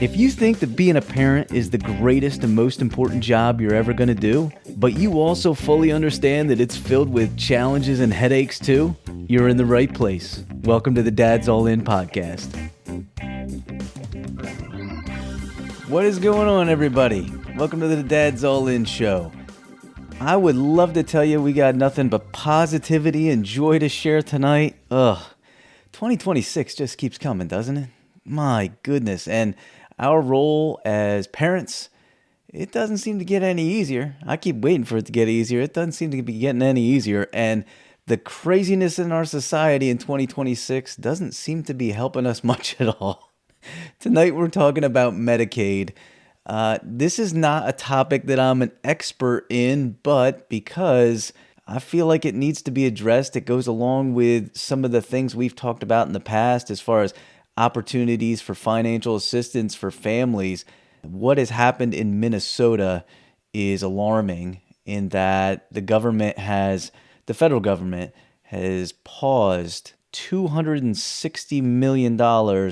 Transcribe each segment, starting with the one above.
If you think that being a parent is the greatest and most important job you're ever going to do, but you also fully understand that it's filled with challenges and headaches too, you're in the right place. Welcome to the Dad's All In podcast. What is going on, everybody? Welcome to the Dad's All In show. I would love to tell you we got nothing but positivity and joy to share tonight. 2026 just keeps coming, doesn't it? My goodness. And our role as parents, it doesn't seem to get any easier. I keep waiting for it to get easier. It doesn't seem to be getting any easier. And the craziness in our society in 2026 doesn't seem to be helping us much at all. Tonight we're talking about Medicaid. This is not a topic that I'm an expert in, but because I feel like it needs to be addressed, it goes along with some of the things we've talked about in the past as far as opportunities for financial assistance for families. What has happened in Minnesota is alarming in that the federal government has paused $260 million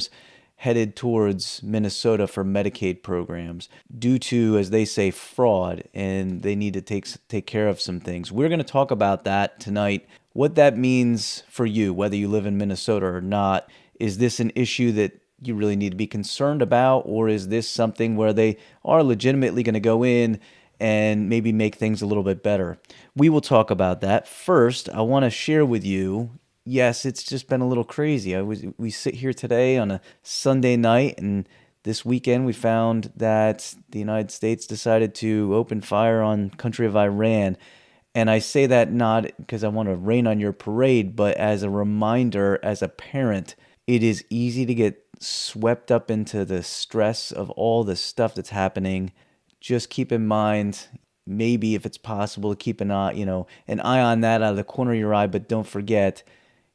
headed towards Minnesota for Medicaid programs due to, as they say, fraud, and they need to take care of some things. We're going to talk about that tonight, what that means for you, whether you live in Minnesota or not. Is this an issue that you really need to be concerned about, or is this something where they are legitimately going to go in and maybe make things a little bit better? We will talk about that. First, I want to share with you, yes, it's just been a little crazy. We sit here today on a Sunday night, and this weekend we found that the United States decided to open fire on country of Iran. And I say that not because I want to rain on your parade, but as a reminder, as a parent, it is easy to get swept up into the stress of all the stuff that's happening. Just keep in mind, maybe if it's possible, to keep an eye on that out of the corner of your eye, but don't forget,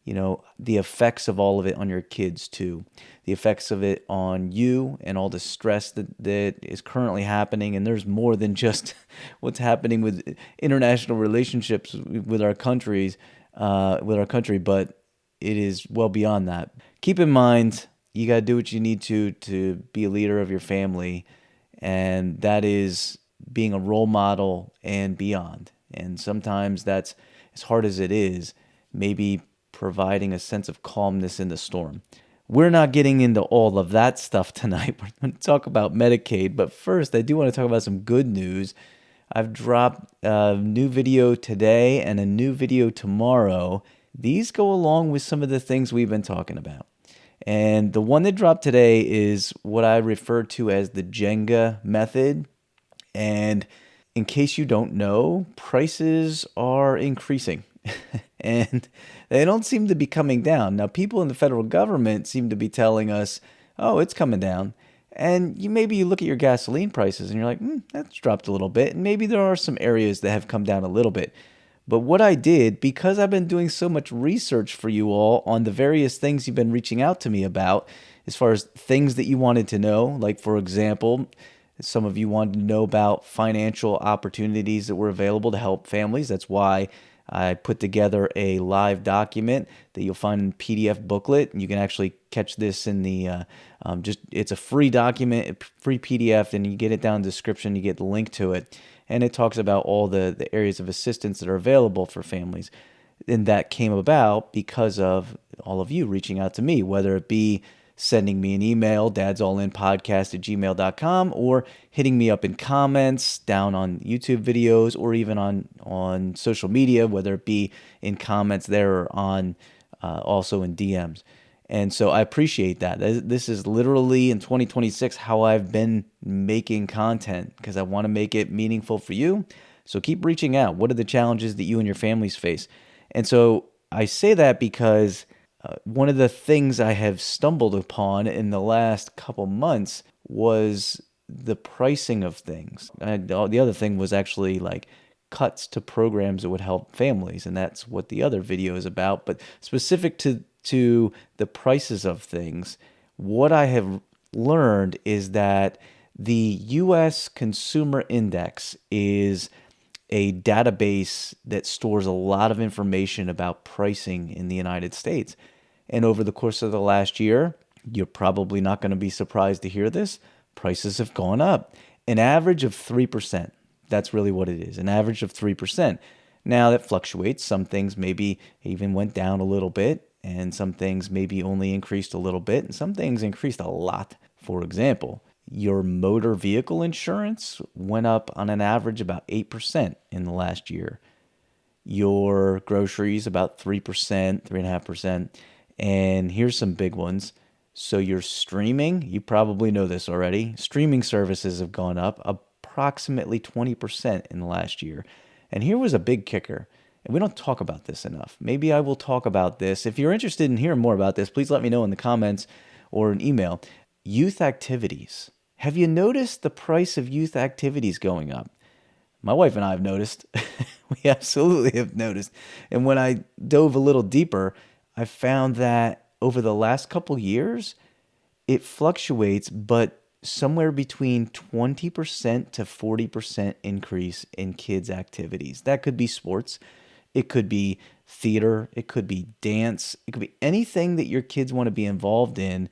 the effects of all of it on your kids too. The effects of it on you and all the stress that is currently happening. And there's more than just what's happening with international relationships with our country, but it is well beyond that. Keep in mind, you got to do what you need to be a leader of your family, and that is being a role model and beyond. And sometimes that's, as hard as it is, maybe providing a sense of calmness in the storm. We're not getting into all of that stuff tonight. We're going to talk about Medicaid, but first I do want to talk about some good news. I've dropped a new video today and a new video tomorrow. These go along with some of the things we've been talking about. And the one that dropped today is what I refer to as the Jenga method. And in case you don't know, prices are increasing and they don't seem to be coming down. Now, people in the federal government seem to be telling us, oh, it's coming down. And maybe you look at your gasoline prices and you're like, that's dropped a little bit. And maybe there are some areas that have come down a little bit. But what I did, because I've been doing so much research for you all on the various things you've been reaching out to me about, as far as things that you wanted to know, like, for example, some of you wanted to know about financial opportunities that were available to help families. That's why I put together a live document that you'll find in PDF booklet. You can actually catch this in the, it's a free document, a free PDF, and you get it down in the description, you get the link to it. And it talks about all the areas of assistance that are available for families. And that came about because of all of you reaching out to me, whether it be sending me an email, dadsallinpodcast@gmail.com, or hitting me up in comments down on YouTube videos, or even on social media, whether it be in comments there or on also in DMs. And so I appreciate that. This is literally in 2026 how I've been making content, because I want to make it meaningful for you. So keep reaching out. What are the challenges that you and your families face? And so I say that because one of the things I have stumbled upon in the last couple months was the pricing of things. The other thing was actually like cuts to programs that would help families, and that's what the other video is about. But specific to the prices of things, what I have learned is that the U.S. Consumer Index is a database that stores a lot of information about pricing in the United States. And over the course of the last year, you're probably not going to be surprised to hear this, prices have gone up. An average of 3%. That's really what it is, an average of 3%. Now, that fluctuates. Some things maybe even went down a little bit, and some things maybe only increased a little bit, and some things increased a lot. For example, your motor vehicle insurance went up on an average about 8% in the last year. Your groceries about 3%, 3.5%. And here's some big ones. So your streaming, you probably know this already. Streaming services have gone up approximately 20% in the last year. And here was a big kicker. And we don't talk about this enough. Maybe I will talk about this. If you're interested in hearing more about this, please let me know in the comments or an email. Youth activities. Have you noticed the price of youth activities going up? My wife and I have noticed. We absolutely have noticed. And when I dove a little deeper, I found that over the last couple years, it fluctuates, but somewhere between 20% to 40% increase in kids' activities. That could be sports. It could be theater. It could be dance. It could be anything that your kids want to be involved in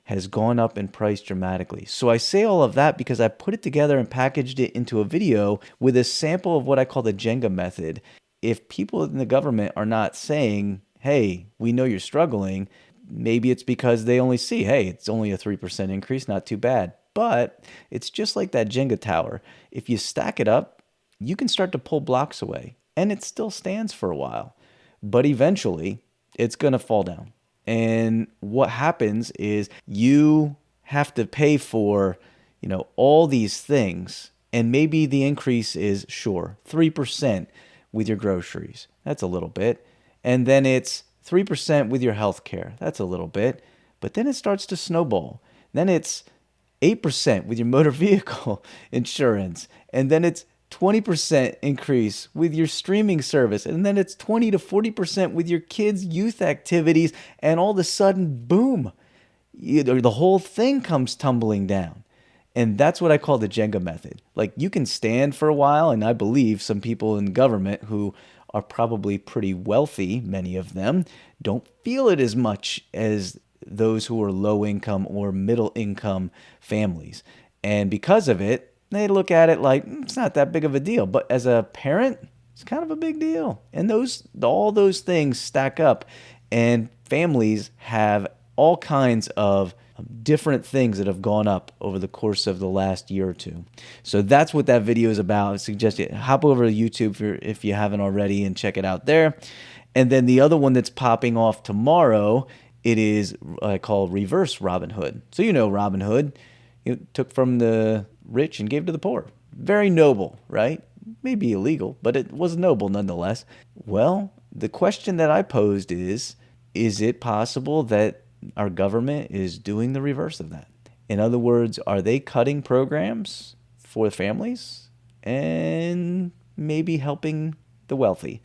has gone up in price dramatically. So I say all of that because I put it together and packaged it into a video with a sample of what I call the Jenga method. If people in the government are not saying, hey, we know you're struggling, maybe it's because they only see, hey, it's only a 3% increase, not too bad. But it's just like that Jenga tower. If you stack it up, you can start to pull blocks away, and it still stands for a while. But eventually, it's going to fall down. And what happens is you have to pay for, all these things. And maybe the increase is, sure, 3% with your groceries. That's a little bit. And then it's 3% with your health care. That's a little bit. But then it starts to snowball. Then it's 8% with your motor vehicle insurance. And then it's 20% increase with your streaming service. And then it's 20 to 40% with your kids' youth activities. And all of a sudden, boom, the whole thing comes tumbling down. And that's what I call the Jenga method. Like, you can stand for a while, and I believe some people in government who are probably pretty wealthy, many of them, don't feel it as much as those who are low income or middle income families. And because of it, they look at it like it's not that big of a deal. But as a parent, it's kind of a big deal. And all those things stack up. And families have all kinds of different things that have gone up over the course of the last year or two. So that's what that video is about. I suggest you hop over to YouTube if you haven't already and check it out there. And then the other one that's popping off tomorrow, it is I call Reverse Robin Hood. So Robin Hood, took from the rich and gave to the poor. Very noble, right? Maybe illegal, but it was noble nonetheless. Well, the question that I posed is it possible that our government is doing the reverse of that? In other words, are they cutting programs for families and maybe helping the wealthy?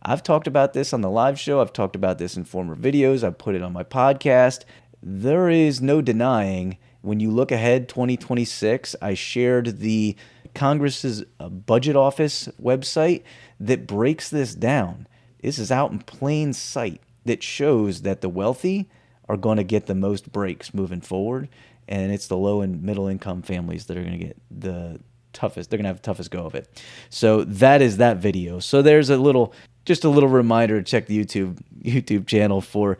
I've talked about this on the live show. I've talked about this in former videos. I've put it on my podcast. There is no denying when you look ahead 2026, I shared the Congress's budget office website that breaks this down. This is out in plain sight that shows that the wealthy are going to get the most breaks moving forward, and it's the low and middle income families that are going to get the toughest. They're going to have the toughest go of it. So that is that video. So there's just a little reminder to check the YouTube channel for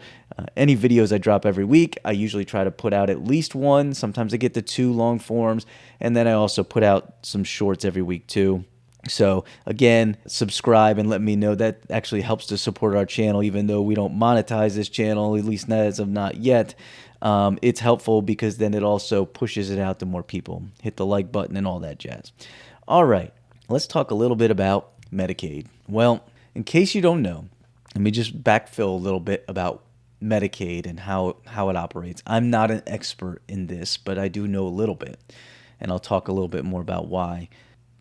any videos I drop every week. I usually try to put out at least one. Sometimes I get to 2 long forms, and then I also put out some shorts every week too. So again, subscribe and let me know. That actually helps to support our channel, even though we don't monetize this channel, at least as of not yet. It's helpful because then it also pushes it out to more people. Hit the like button and all that jazz. All right, let's talk a little bit about Medicaid. Well, in case you don't know, let me just backfill a little bit about Medicaid and how it operates. I'm not an expert in this, but I do know a little bit, and I'll talk a little bit more about why.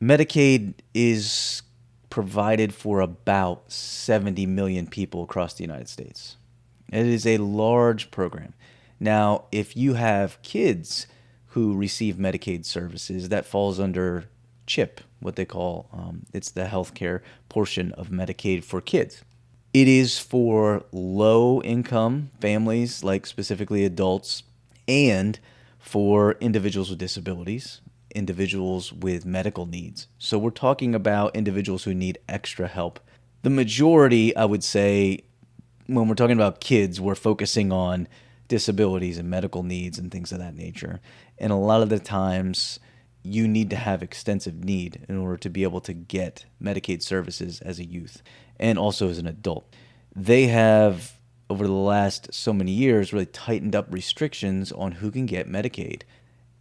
Medicaid is provided for about 70 million people across the United States. It is a large program. Now, if you have kids who receive Medicaid services, that falls under CHIP, what they call, it's the healthcare portion of Medicaid for kids. It is for low-income families, like specifically adults, and for individuals with disabilities, individuals with medical needs. So we're talking about individuals who need extra help. The majority, I would say, when we're talking about kids, we're focusing on disabilities and medical needs and things of that nature. And a lot of the times, you need to have extensive need in order to be able to get Medicaid services as a youth and also as an adult. They have, over the last so many years, really tightened up restrictions on who can get Medicaid.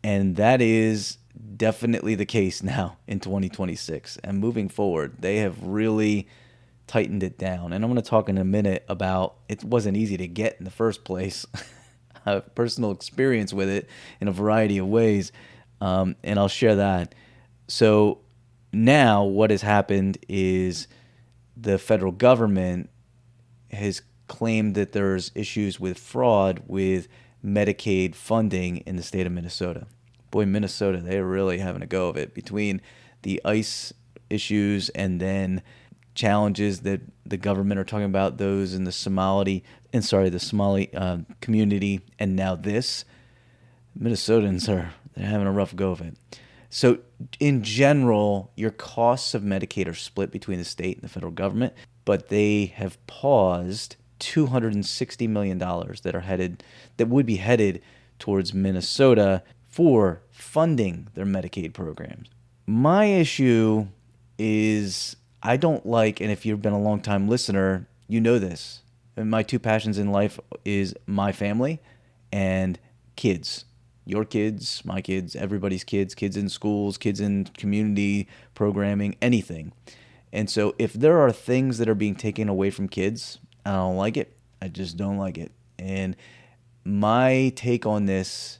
And that is definitely the case now in 2026. And moving forward, they have really tightened it down. And I'm going to talk in a minute about it wasn't easy to get in the first place. I have personal experience with it in a variety of ways, and I'll share that. So now what has happened is the federal government has claimed that there's issues with fraud with Medicaid funding in the state of Minnesota. Boy, Minnesota, they're really having a go of it between the ICE issues and then challenges that the government are talking about, those in the Somali community, and now this. Minnesotans they're having a rough go of it. So in general, your costs of Medicaid are split between the state and the federal government, but they have paused $260 million that would be headed towards Minnesota for funding their Medicaid programs. My issue is I don't like, and if you've been a long-time listener, you know this. And my two passions in life is my family and kids. Your kids, my kids, everybody's kids, kids in schools, kids in community programming, anything. And so if there are things that are being taken away from kids, I don't like it. I just don't like it. And my take on this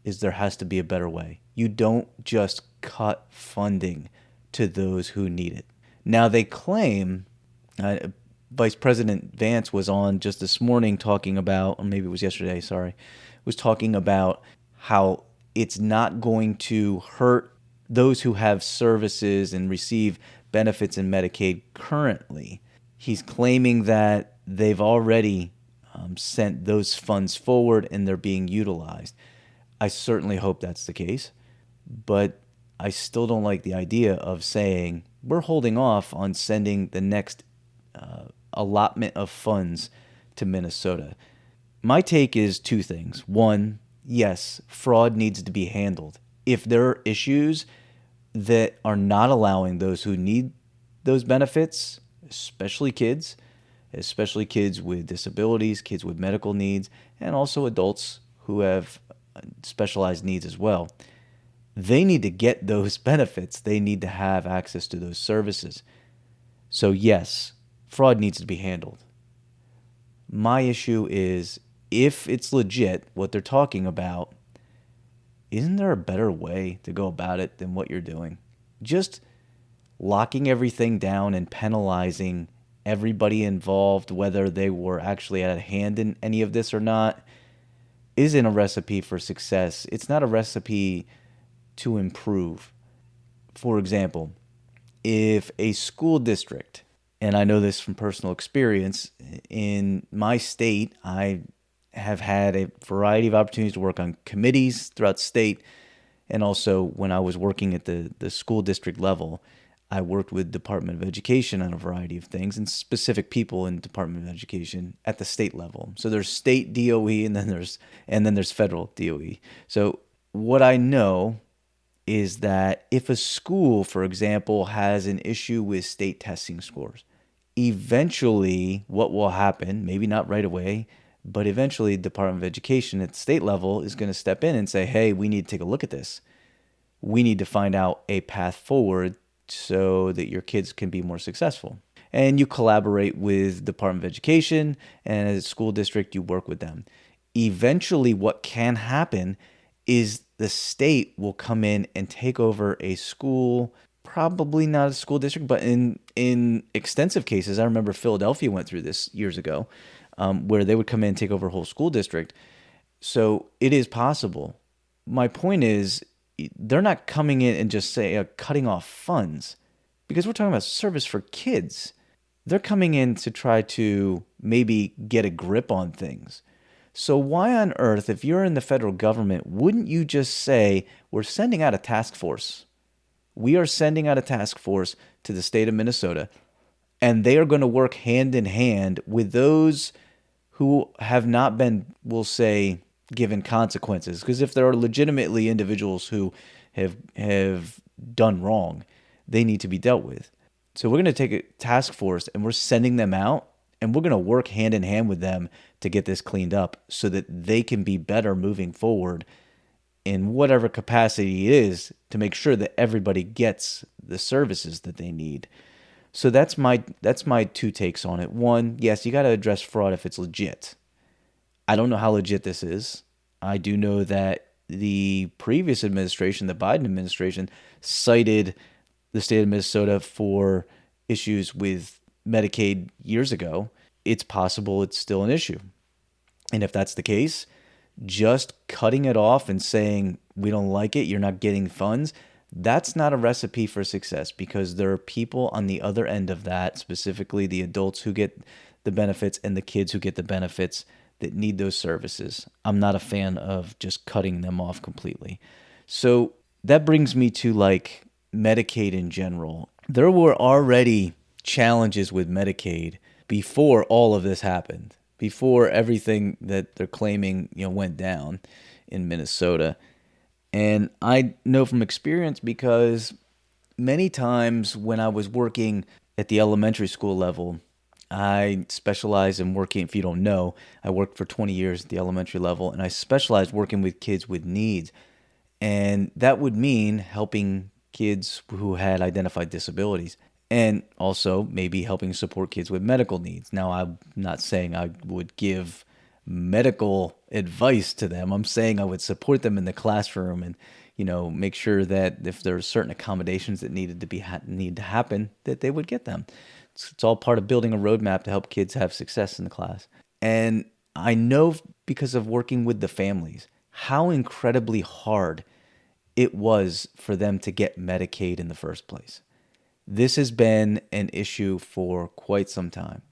is there has to be a better way. You don't just cut funding to those who need it. Now they claim, Vice President Vance was on just this morning talking about, or maybe it was yesterday, was talking about how it's not going to hurt those who have services and receive benefits in Medicaid currently. He's claiming that they've already sent those funds forward and they're being utilized. I certainly hope that's the case, but I still don't like the idea of saying we're holding off on sending the next allotment of funds to Minnesota. My take is two things. One, yes, fraud needs to be handled. If there are issues that are not allowing those who need those benefits, especially kids with disabilities, kids with medical needs, and also adults who have specialized needs as well, they need to get those benefits. They need to have access to those services. So yes, fraud needs to be handled. My issue is if it's legit, what they're talking about, isn't there a better way to go about it than what you're doing? Just locking everything down and penalizing everybody involved, whether they were actually at a hand in any of this or not, isn't a recipe for success. It's not a recipe to improve. For example, if a school district, and I know this from personal experience, in my state, I have had a variety of opportunities to work on committees throughout the state, and also when I was working at the school district level, I worked with Department of Education on a variety of things and specific people in Department of Education at the state level. So there's state DOE and then there's federal DOE. So what I know is that if a school, for example, has an issue with state testing scores, eventually what will happen, maybe not right away, but eventually the Department of Education at the state level is going to step in and say, hey, we need to take a look at this. We need to find out a path forward so that your kids can be more successful. And you collaborate with Department of Education, and as a school district, you work with them. Eventually, what can happen is the state will come in and take over a school, probably not a school district, but in extensive cases, I remember Philadelphia went through this years ago, where they would come in and take over a whole school district. So it is possible. My point is, they're not coming in and just say cutting off funds, because we're talking about service for kids. They're coming in to try to maybe get a grip on things. So why on earth, if you're in the federal government, wouldn't you just say, we're sending out a task force? We are sending out a task force to the state of Minnesota, and they are going to work hand in hand with those who have not been, we'll say, given consequences. Because if there are legitimately individuals who have done wrong, they need to be dealt with. So we're going to take a task force and we're sending them out, and we're going to work hand in hand with them to get this cleaned up so that they can be better moving forward in whatever capacity it is, to make sure that everybody gets the services that they need. So that's my two takes on it. One, yes, you got to address fraud if it's legit. I don't know how legit this is. I do know that the previous administration, the Biden administration, cited the state of Minnesota for issues with Medicaid years ago. It's possible it's still an issue. And if that's the case, just cutting it off and saying, we don't like it, you're not getting funds, that's not a recipe for success, because there are people on the other end of that, specifically the adults who get the benefits and the kids who get the benefits, that need those services. I'm not a fan of just cutting them off completely. So that brings me to like Medicaid in general. There were already challenges with Medicaid before all of this happened, before everything that they're claiming, went down in Minnesota. And I know from experience, because many times when I was working at the elementary school level, I specialized in working, if you don't know, I worked for 20 years at the elementary level, and I specialized working with kids with needs. And that would mean helping kids who had identified disabilities, and also maybe helping support kids with medical needs. Now, I'm not saying I would give medical advice to them. I'm saying I would support them in the classroom and, make sure that if there are certain accommodations that need to happen, that they would get them. It's all part of building a roadmap to help kids have success in the class. And I know, because of working with the families, how incredibly hard it was for them to get Medicaid in the first place. This has been an issue for quite some time.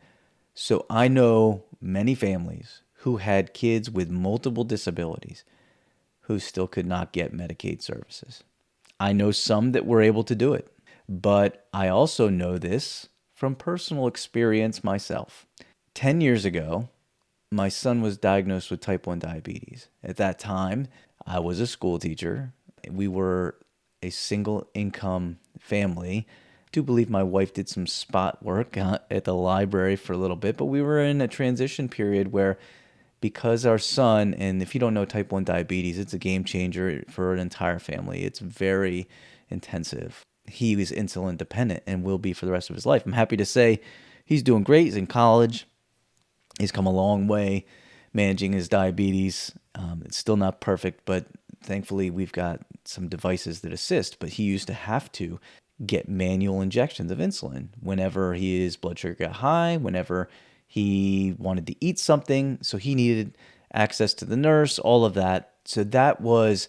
So I know many families who had kids with multiple disabilities who still could not get Medicaid services. I know some that were able to do it, but I also know this from personal experience myself. 10 years ago, my son was diagnosed with type 1 diabetes. At that time, I was a school teacher. We were a single income family. I do believe my wife did some spot work at the library for a little bit, but we were in a transition period where, because our son, and if you don't know type 1 diabetes, it's a game changer for an entire family. It's very intensive. He was insulin dependent and will be for the rest of his life. I'm happy to say he's doing great. He's in college. He's come a long way managing his diabetes. It's still not perfect, but thankfully we've got some devices that assist. But he used to have to get manual injections of insulin whenever his blood sugar got high, whenever he wanted to eat something. So he needed access to the nurse, all of that. So that was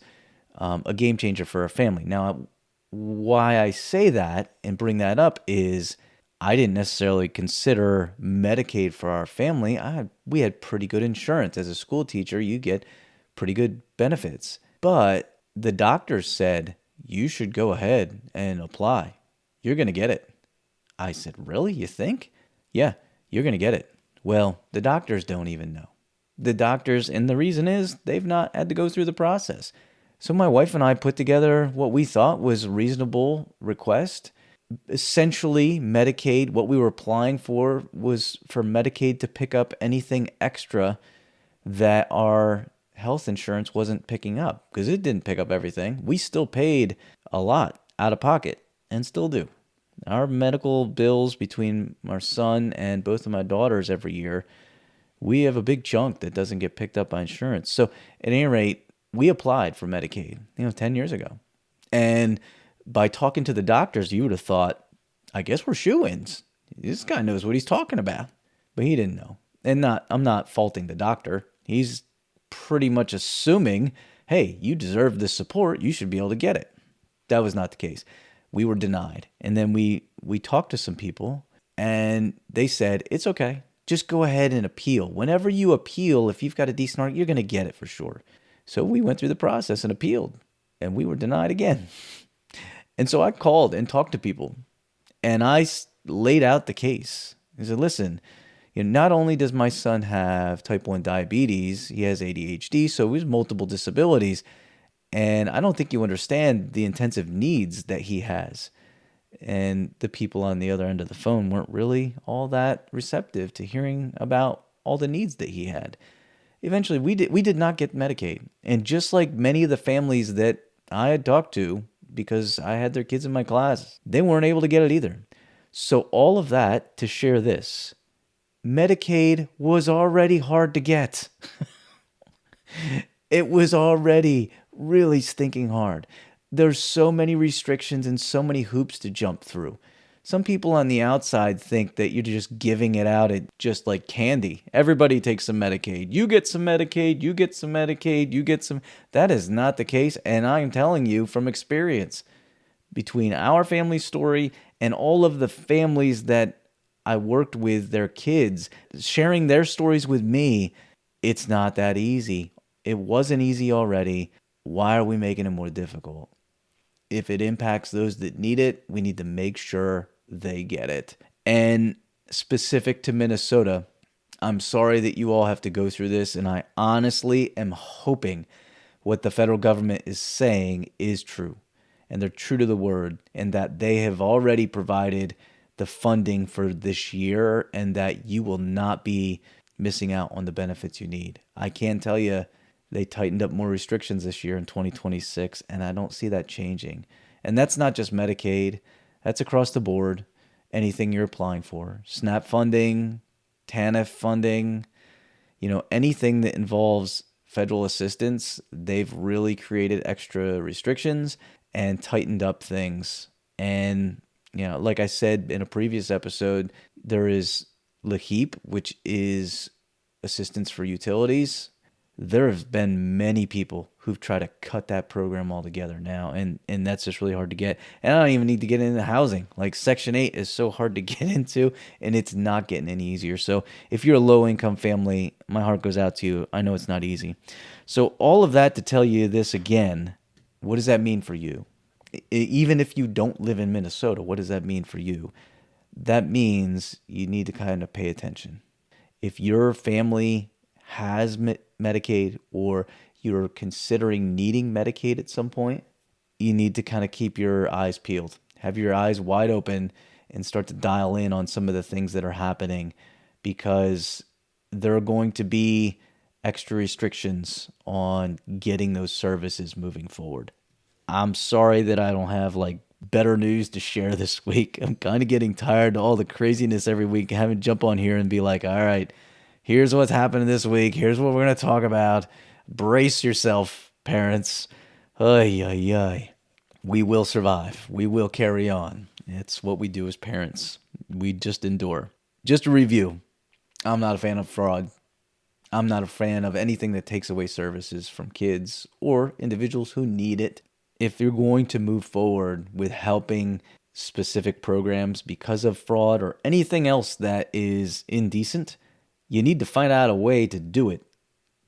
a game changer for our family. Now, why I say that and bring that up is I didn't necessarily consider Medicaid for our family. We had pretty good insurance. As a school teacher, you get pretty good benefits. But the doctor said, you should go ahead and apply. You're going to get it. I said, really? You think? Yeah, you're going to get it. Well, the doctors don't even know. The doctors, and the reason is they've not had to go through the process. So my wife and I put together what we thought was a reasonable request. Essentially, Medicaid, what we were applying for was for Medicaid to pick up anything extra that our health insurance wasn't picking up, because it didn't pick up everything. We still paid a lot out of pocket and still do. Our medical bills between our son and both of my daughters every year, we have a big chunk that doesn't get picked up by insurance. So at any rate, we applied for Medicaid, 10 years ago. And by talking to the doctors, you would have thought, I guess we're shoo-ins. This guy knows what he's talking about. But he didn't know. And I'm not faulting the doctor. He's pretty much assuming, hey, you deserve this support. You should be able to get it. That was not the case. We were denied. And then we talked to some people, and they said, it's okay. just go ahead and appeal. Whenever you appeal, if you've got a decent argument, you're going to get it for sure. So we went through the process and appealed, and we were denied again. And so I called and talked to people, and I laid out the case. I said, listen, not only does my son have type 1 diabetes, he has ADHD, so he has multiple disabilities, and I don't think you understand the intensive needs that he has. And the people on the other end of the phone weren't really all that receptive to hearing about all the needs that he had. Eventually, we did not get Medicaid. And just like many of the families that I had talked to, because I had their kids in my class, they weren't able to get it either. So all of that to share this. Medicaid was already hard to get. It was already really stinking hard. There's so many restrictions and so many hoops to jump through. Some people on the outside think that you're just giving it out at just like candy. Everybody takes some Medicaid. You get some Medicaid, you get some Medicaid, you get some. That is not the case. And I'm telling you from experience, between our family story and all of the families that I worked with, their kids, sharing their stories with me, it's not that easy. It wasn't easy already. Why are we making it more difficult? If it impacts those that need it, we need to make sure they get it. And specific to Minnesota, I'm sorry that you all have to go through this, and I honestly am hoping what the federal government is saying is true, and they're true to the word, and that they have already provided the funding for this year, and that you will not be missing out on the benefits you need. I can tell you, they tightened up more restrictions this year in 2026, and I don't see that changing. And that's not just Medicaid. That's across the board, anything you're applying for. SNAP funding, TANF funding, anything that involves federal assistance, they've really created extra restrictions and tightened up things. And, like I said in a previous episode, there is LAHEAP, which is assistance for utilities. There have been many people who've tried to cut that program altogether now, and that's just really hard to get. And I don't even need to get into housing. Like Section 8 is so hard to get into, and it's not getting any easier. So if you're a low-income family, my heart goes out to you. I know it's not easy. So all of that to tell you this again, what does that mean for you? Even if you don't live in Minnesota, what does that mean for you? That means you need to kind of pay attention. If your family has Medicaid, or you're considering needing Medicaid at some point, you need to kind of keep your eyes peeled. Have your eyes wide open and start to dial in on some of the things that are happening, because there are going to be extra restrictions on getting those services moving forward. I'm sorry that I don't have better news to share this week. I'm kind of getting tired of all the craziness every week, having to jump on here and be like, all right, here's what's happening this week. Here's what we're going to talk about. Brace yourself, parents. Ay, ay, ay. We will survive. We will carry on. It's what we do as parents. We just endure. Just a review. I'm not a fan of fraud. I'm not a fan of anything that takes away services from kids or individuals who need it. If you're going to move forward with helping specific programs because of fraud or anything else that is indecent, you need to find out a way to do it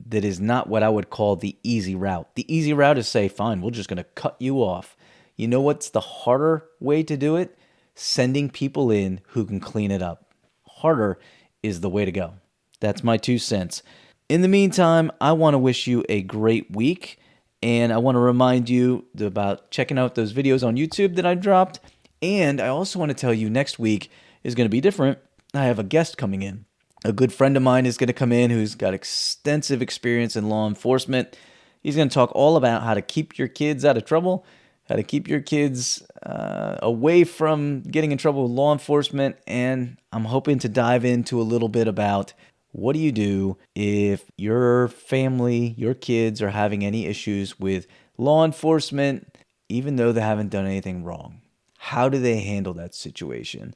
that is not what I would call the easy route. The easy route is say, fine, we're just going to cut you off. You know what's the harder way to do it? Sending people in who can clean it up. Harder is the way to go. That's my 2 cents. In the meantime, I want to wish you a great week, and I want to remind you about checking out those videos on YouTube that I dropped, and I also want to tell you next week is going to be different. I have a guest coming in. A good friend of mine is going to come in who's got extensive experience in law enforcement. He's going to talk all about how to keep your kids out of trouble, how to keep your kids away from getting in trouble with law enforcement, and I'm hoping to dive into a little bit about what do you do if your family, your kids are having any issues with law enforcement, even though they haven't done anything wrong. How do they handle that situation?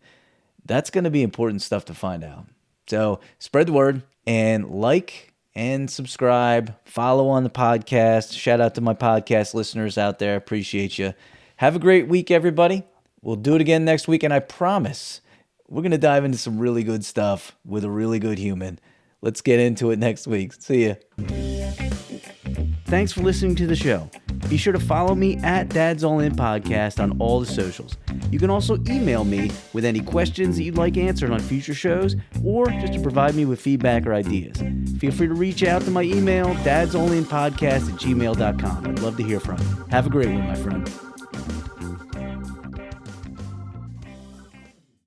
That's going to be important stuff to find out. So spread the word and like and subscribe, follow on the podcast. Shout out to my podcast listeners out there. Appreciate you. Have a great week, everybody. We'll do it again next week. And I promise We're going to dive into some really good stuff with a really good human. Let's get into it next week. See ya. Thanks for listening to the show. Be sure to follow me at dadsallinpodcast on all the socials. You can also email me with any questions that you'd like answered on future shows, or just to provide me with feedback or ideas. Feel free to reach out to my email, dadsallinpodcast@gmail.com. I'd love to hear from you. Have a great one, my friend.